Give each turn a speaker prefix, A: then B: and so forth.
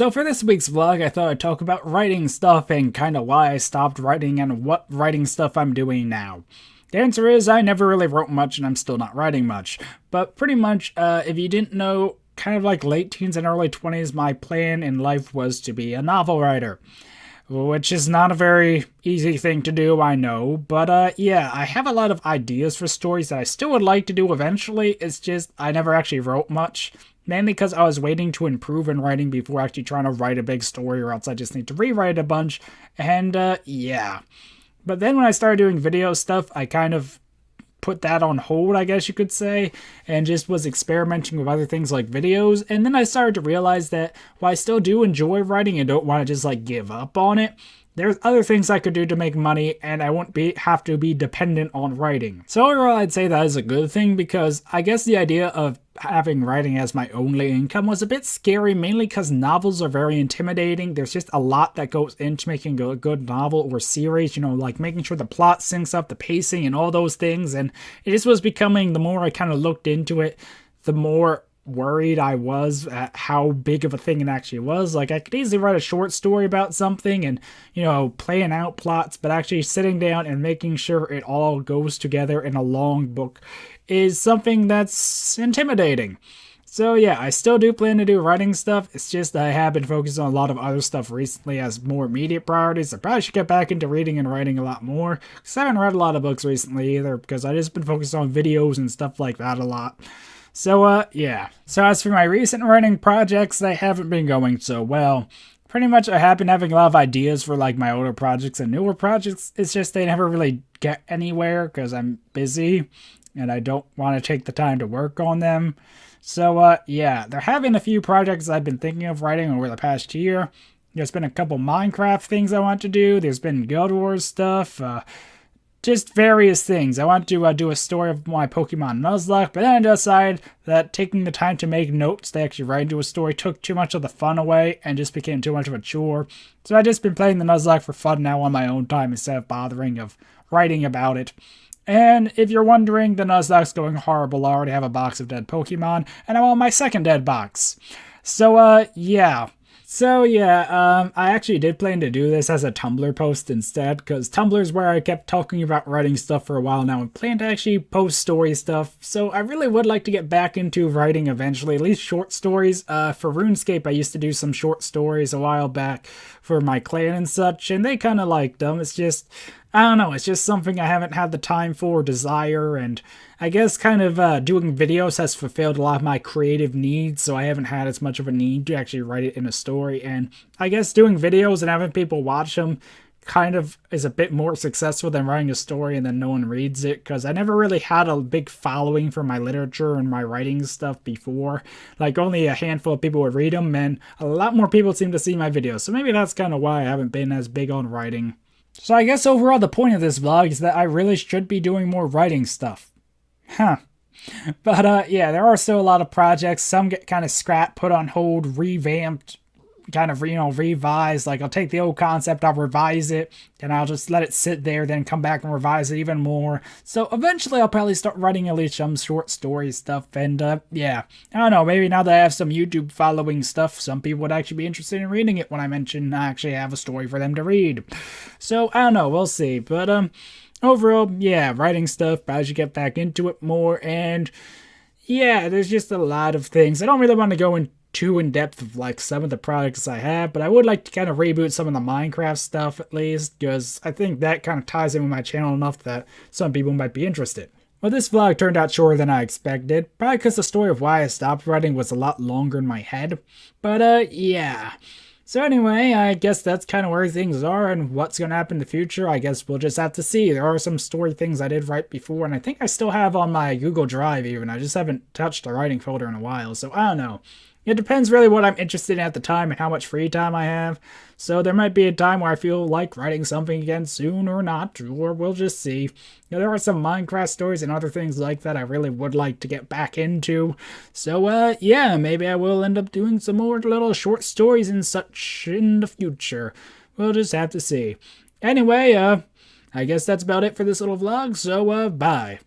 A: So for this week's vlog, I thought I'd talk about writing stuff and kind of why I stopped writing and what writing stuff I'm doing now. The answer is I never really wrote much and I'm still not writing much. But pretty much, if you didn't know, kind of like late teens and early 20s, my plan in life was to be a novel writer. Which is not a very easy thing to do, I know. But yeah, I have a lot of ideas for stories that I still would like to do eventually. It's just I never actually wrote much. Mainly because I was waiting to improve in writing before actually trying to write a big story, or else I just need to rewrite a bunch. And yeah. But then when I started doing video stuff, I kind of put that on hold, I guess you could say, and just was experimenting with other things like videos. And then I started to realize that while I still do enjoy writing and don't want to just like give up on it, there's other things I could do to make money and I won't have to be dependent on writing. So overall, I'd say that is a good thing, because I guess the idea of having writing as my only income was a bit scary, mainly because novels are very intimidating. There's just a lot that goes into making a good novel or series, you know, like making sure the plot syncs up, the pacing and all those things. And it just was becoming, the more I kind of looked into it, the more worried I was at how big of a thing it actually was. Like, I could easily write a short story about something and, you know, playing out plots, but actually sitting down and making sure it all goes together in a long book is something that's intimidating. So yeah, I still do plan to do writing stuff. It's just I have been focused on a lot of other stuff recently as more immediate priorities. I probably should get back into reading and writing a lot more, because I haven't read a lot of books recently either, because I just been focused on videos and stuff like that a lot. So yeah. So as for my recent writing projects, they haven't been going so well. Pretty much I have been having a lot of ideas for like my older projects and newer projects. It's just they never really get anywhere because I'm busy and I don't want to take the time to work on them. So yeah, there have been a few projects I've been thinking of writing over the past year. There's been a couple Minecraft things I want to do. There's been Guild Wars stuff. Just various things. I want to do a story of my Pokemon Nuzlocke, but then I decided that taking the time to make notes to actually write into a story took too much of the fun away and just became too much of a chore. So I've just been playing the Nuzlocke for fun now on my own time instead of bothering of writing about it. And if you're wondering, the Nuzlocke's going horrible. I already have a box of dead Pokemon, and I'm on my second dead box. So yeah. I actually did plan to do this as a Tumblr post instead, because Tumblr is where I kept talking about writing stuff for a while now and plan to actually post story stuff. So I really would like to get back into writing eventually, at least short stories. For RuneScape, I used to do some short stories a while back for my clan and such, and they kind of liked them. It's just, I don't know, it's just something I haven't had the time for, desire, and I guess kind of doing videos has fulfilled a lot of my creative needs, so I haven't had as much of a need to actually write it in a story. And I guess doing videos and having people watch them kind of is a bit more successful than writing a story and then no one reads it, because I never really had a big following for my literature and my writing stuff before. Like, only a handful of people would read them, and a lot more people seem to see my videos, so maybe that's kind of why I haven't been as big on writing. So I guess overall the point of this vlog is that I really should be doing more writing stuff. Huh. But yeah, there are still a lot of projects. Some get kind of scrapped, put on hold, revamped, kind of, you know, revised. Like, I'll take the old concept, I'll revise it, and I'll just let it sit there, then come back and revise it even more. So eventually I'll probably start writing at least some short story stuff. And yeah, I don't know, maybe now that I have some YouTube following stuff, some people would actually be interested in reading it when I mention I actually have a story for them to read. So I don't know, we'll see. But overall, yeah, writing stuff, but I should get back into it more. And yeah, there's just a lot of things. I don't really want to go too in depth of like some of the projects I have, but I would like to kind of reboot some of the Minecraft stuff at least, because I think that kind of ties in with my channel enough that some people might be interested. Well, this vlog turned out shorter than I expected, probably because the story of why I stopped writing was a lot longer in my head. But yeah. So anyway, I guess that's kind of where things are and what's going to happen in the future. I guess we'll just have to see. There are some story things I did write before, and I think I still have on my Google Drive even. I just haven't touched the writing folder in a while, so I don't know. It depends really what I'm interested in at the time and how much free time I have. So there might be a time where I feel like writing something again soon or not, or we'll just see. You know, there are some Minecraft stories and other things like that I really would like to get back into. So yeah, maybe I will end up doing some more little short stories and such in the future. We'll just have to see. Anyway, I guess that's about it for this little vlog, so bye.